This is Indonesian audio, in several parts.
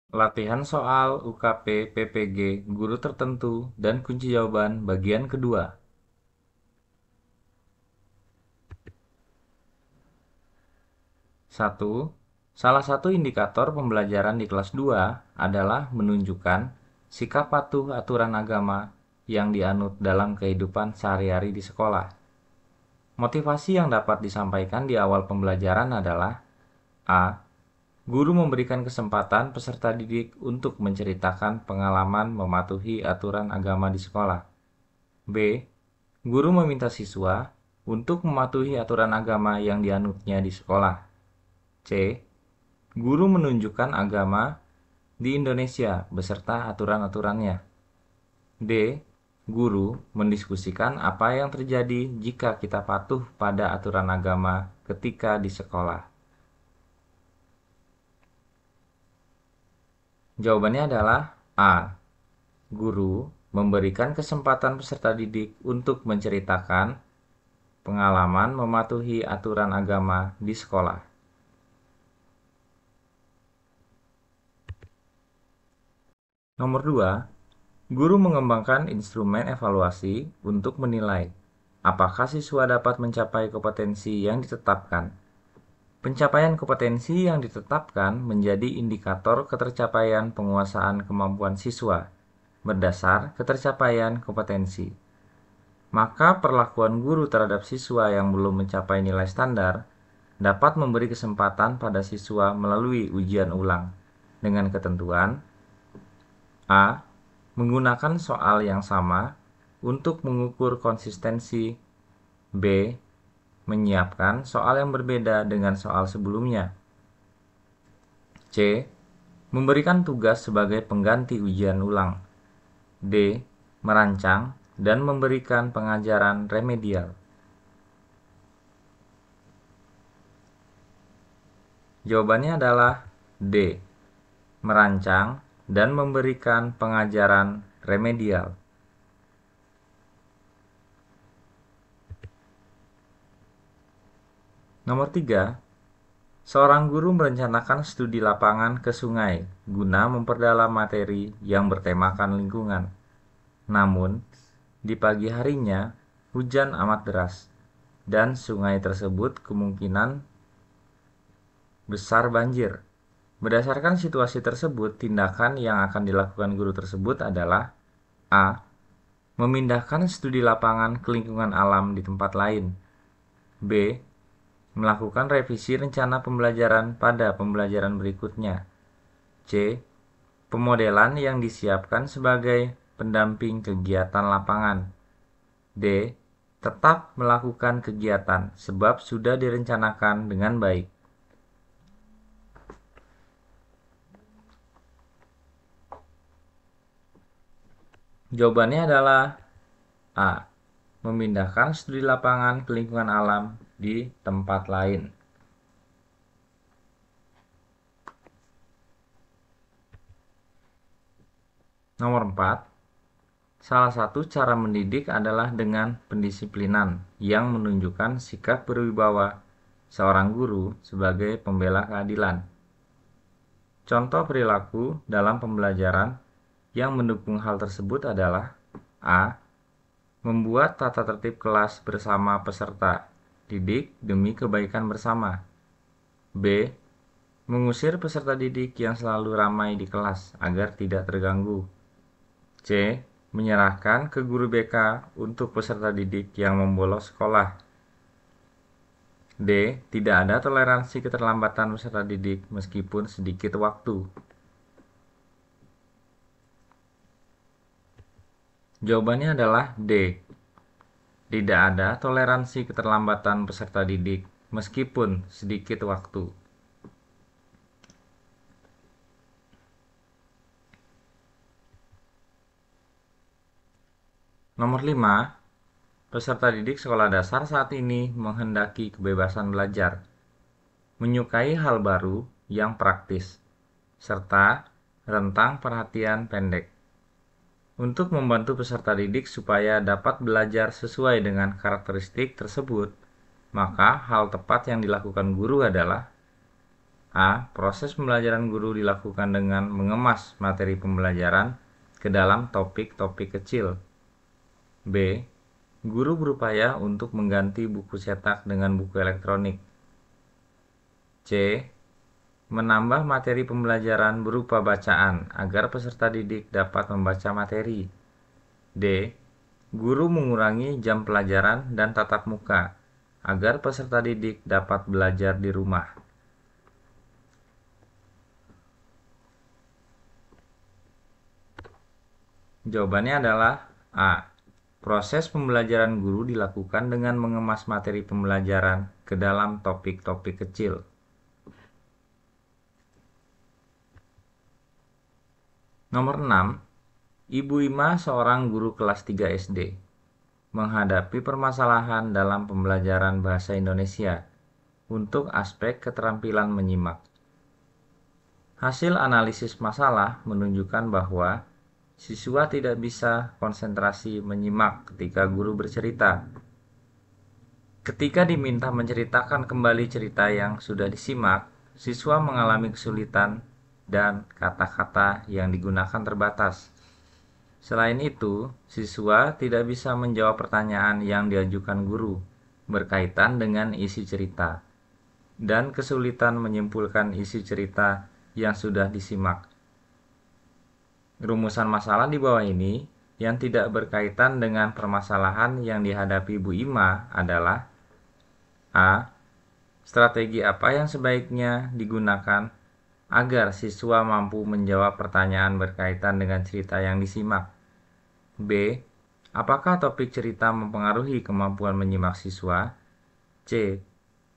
Latihan soal UKP PPG guru tertentu dan kunci jawaban bagian kedua. 1. Salah satu indikator pembelajaran di kelas 2 adalah menunjukkan sikap patuh aturan agama yang dianut dalam kehidupan sehari-hari di sekolah. Motivasi yang dapat disampaikan di awal pembelajaran adalah: A. Guru memberikan kesempatan peserta didik untuk menceritakan pengalaman mematuhi aturan agama di sekolah. B. Guru meminta siswa untuk mematuhi aturan agama yang dianutnya di sekolah. C. Guru menunjukkan agama di Indonesia beserta aturan-aturannya. D. Guru mendiskusikan apa yang terjadi jika kita patuh pada aturan agama ketika di sekolah. Jawabannya adalah A. Guru memberikan kesempatan peserta didik untuk menceritakan pengalaman mematuhi aturan agama di sekolah. Nomor 2, guru mengembangkan instrumen evaluasi untuk menilai apakah siswa dapat mencapai kompetensi yang ditetapkan. Pencapaian kompetensi yang ditetapkan menjadi indikator ketercapaian penguasaan kemampuan siswa berdasar ketercapaian kompetensi. Maka perlakuan guru terhadap siswa yang belum mencapai nilai standar dapat memberi kesempatan pada siswa melalui ujian ulang dengan ketentuan: A. Menggunakan soal yang sama untuk mengukur konsistensi. B. Menyiapkan soal yang berbeda dengan soal sebelumnya. C. Memberikan tugas sebagai pengganti ujian ulang. D. Merancang dan memberikan pengajaran remedial. Jawabannya adalah D. Merancang dan memberikan pengajaran remedial. Nomor 3, seorang guru merencanakan studi lapangan ke sungai guna memperdalam materi yang bertemakan lingkungan. Namun, di pagi harinya hujan amat deras dan sungai tersebut kemungkinan besar banjir. Berdasarkan situasi tersebut, tindakan yang akan dilakukan guru tersebut adalah: A. Memindahkan studi lapangan ke lingkungan alam di tempat lain. B. Melakukan revisi rencana pembelajaran pada pembelajaran berikutnya. C. Pemodelan yang disiapkan sebagai pendamping kegiatan lapangan. D. Tetap melakukan kegiatan sebab sudah direncanakan dengan baik. Jawabannya adalah A. Memindahkan studi lapangan ke lingkungan alam di tempat lain. Nomor 4, salah satu cara mendidik adalah dengan pendisiplinan yang menunjukkan sikap berwibawa seorang guru sebagai pembela keadilan. Contoh perilaku dalam pembelajaran yang mendukung hal tersebut adalah: A. Membuat tata tertib kelas bersama peserta didik demi kebaikan bersama. B. Mengusir peserta didik yang selalu ramai di kelas agar tidak terganggu. C. Menyerahkan ke guru BK untuk peserta didik yang membolos sekolah. D. Tidak ada toleransi keterlambatan peserta didik meskipun sedikit waktu. Jawabannya adalah D. Tidak ada toleransi keterlambatan peserta didik meskipun sedikit waktu. Nomor 5, peserta didik sekolah dasar saat ini menghendaki kebebasan belajar, menyukai hal baru yang praktis, serta rentang perhatian pendek. Untuk membantu peserta didik supaya dapat belajar sesuai dengan karakteristik tersebut, maka hal tepat yang dilakukan guru adalah: A. Proses pembelajaran guru dilakukan dengan mengemas materi pembelajaran ke dalam topik-topik kecil. B. Guru berupaya untuk mengganti buku cetak dengan buku elektronik. C. Menambah materi pembelajaran berupa bacaan agar peserta didik dapat membaca materi. D. Guru mengurangi jam pelajaran dan tatap muka agar peserta didik dapat belajar di rumah. Jawabannya adalah A. Proses pembelajaran guru dilakukan dengan mengemas materi pembelajaran ke dalam topik-topik kecil. Nomor 6. Ibu Ima, seorang guru kelas 3 SD, menghadapi permasalahan dalam pembelajaran bahasa Indonesia untuk aspek keterampilan menyimak. Hasil analisis masalah menunjukkan bahwa siswa tidak bisa konsentrasi menyimak ketika guru bercerita. Ketika diminta menceritakan kembali cerita yang sudah disimak, siswa mengalami kesulitan dan kata-kata yang digunakan terbatas. Selain itu, siswa tidak bisa menjawab pertanyaan yang diajukan guru berkaitan dengan isi cerita dan kesulitan menyimpulkan isi cerita yang sudah disimak. Rumusan masalah di bawah ini yang tidak berkaitan dengan permasalahan yang dihadapi Bu Ima adalah: A. Strategi apa yang sebaiknya digunakan agar siswa mampu menjawab pertanyaan berkaitan dengan cerita yang disimak? B. Apakah topik cerita mempengaruhi kemampuan menyimak siswa? C.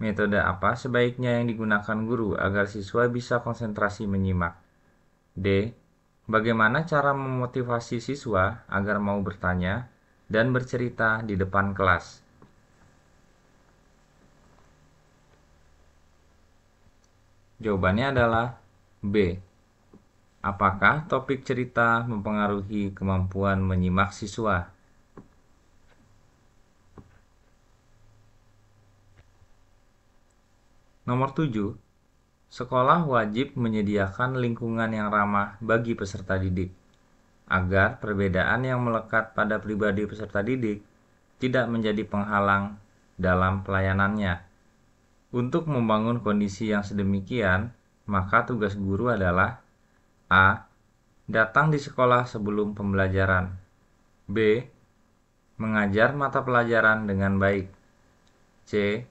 Metode apa sebaiknya yang digunakan guru agar siswa bisa konsentrasi menyimak? D. Bagaimana cara memotivasi siswa agar mau bertanya dan bercerita di depan kelas? Jawabannya adalah B. Apakah topik cerita mempengaruhi kemampuan menyimak siswa? Nomor 7. Sekolah wajib menyediakan lingkungan yang ramah bagi peserta didik, agar perbedaan yang melekat pada pribadi peserta didik tidak menjadi penghalang dalam pelayanannya. Untuk membangun kondisi yang sedemikian, maka tugas guru adalah: A. Datang di sekolah sebelum pembelajaran. B. Mengajar mata pelajaran dengan baik. C.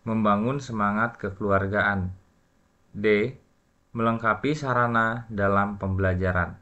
Membangun semangat kekeluargaan. D. Melengkapi sarana dalam pembelajaran.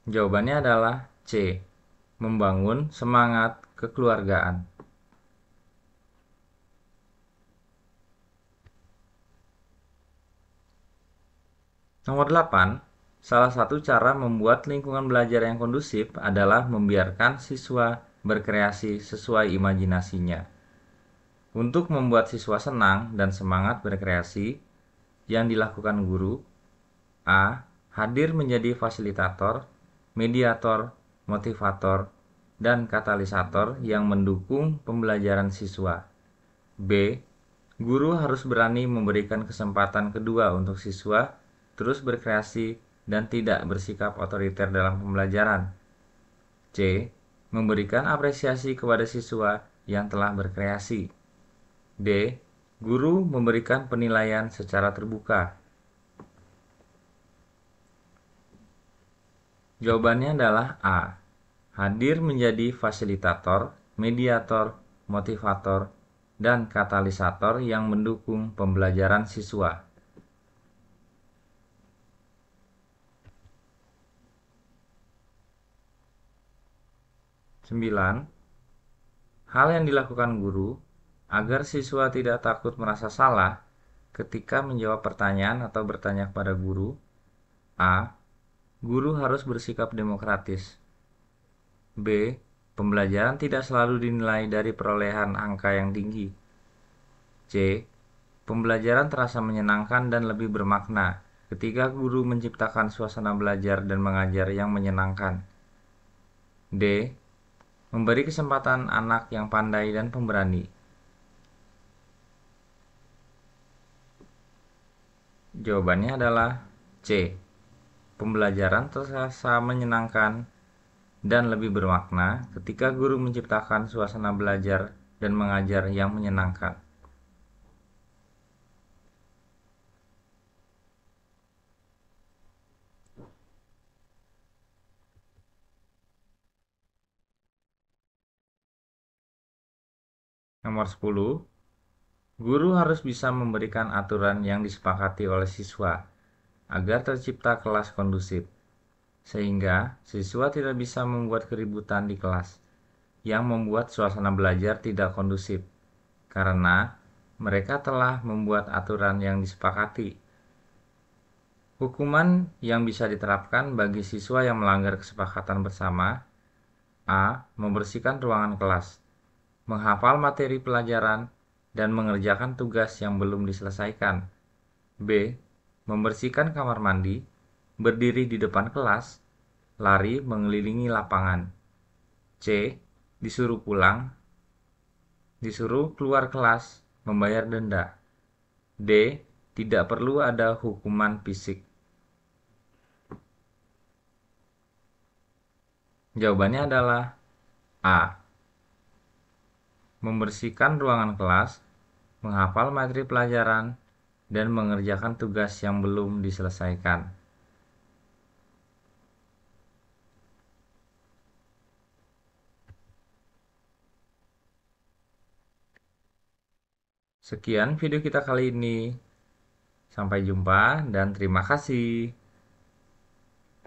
Jawabannya adalah C. Membangun semangat kekeluargaan. Nomor 8. Salah satu cara membuat lingkungan belajar yang kondusif adalah membiarkan siswa berkreasi sesuai imajinasinya. Untuk membuat siswa senang dan semangat berkreasi, yang dilakukan guru: A. Hadir menjadi fasilitator, mediator, motivator, dan katalisator yang mendukung pembelajaran siswa. B. Guru harus berani memberikan kesempatan kedua untuk siswa terus berkreasi dan tidak bersikap otoriter dalam pembelajaran. C. Memberikan apresiasi kepada siswa yang telah berkreasi. D. Guru memberikan penilaian secara terbuka. Jawabannya adalah A. Hadir menjadi fasilitator, mediator, motivator, dan katalisator yang mendukung pembelajaran siswa. 9. Hal yang dilakukan guru agar siswa tidak takut merasa salah ketika menjawab pertanyaan atau bertanya kepada guru. A. Guru harus bersikap demokratis. B. Pembelajaran tidak selalu dinilai dari perolehan angka yang tinggi. C. Pembelajaran terasa menyenangkan dan lebih bermakna ketika guru menciptakan suasana belajar dan mengajar yang menyenangkan. D. Memberi kesempatan anak yang pandai dan pemberani. Jawabannya adalah C. Pembelajaran terasa menyenangkan dan lebih bermakna ketika guru menciptakan suasana belajar dan mengajar yang menyenangkan. Nomor 10. Guru harus bisa memberikan aturan yang disepakati oleh siswa agar tercipta kelas kondusif, sehingga siswa tidak bisa membuat keributan di kelas yang membuat suasana belajar tidak kondusif, karena mereka telah membuat aturan yang disepakati. Hukuman yang bisa diterapkan bagi siswa yang melanggar kesepakatan bersama: A. Membersihkan ruangan kelas, menghafal materi pelajaran, dan mengerjakan tugas yang belum diselesaikan. B. Membersihkan kamar mandi, berdiri di depan kelas, lari mengelilingi lapangan. C. Disuruh keluar kelas, membayar denda. D. Tidak perlu ada hukuman fisik. Jawabannya adalah A. Membersihkan ruangan kelas, menghafal materi pelajaran, dan mengerjakan tugas yang belum diselesaikan. Sekian video kita kali ini. Sampai jumpa dan terima kasih.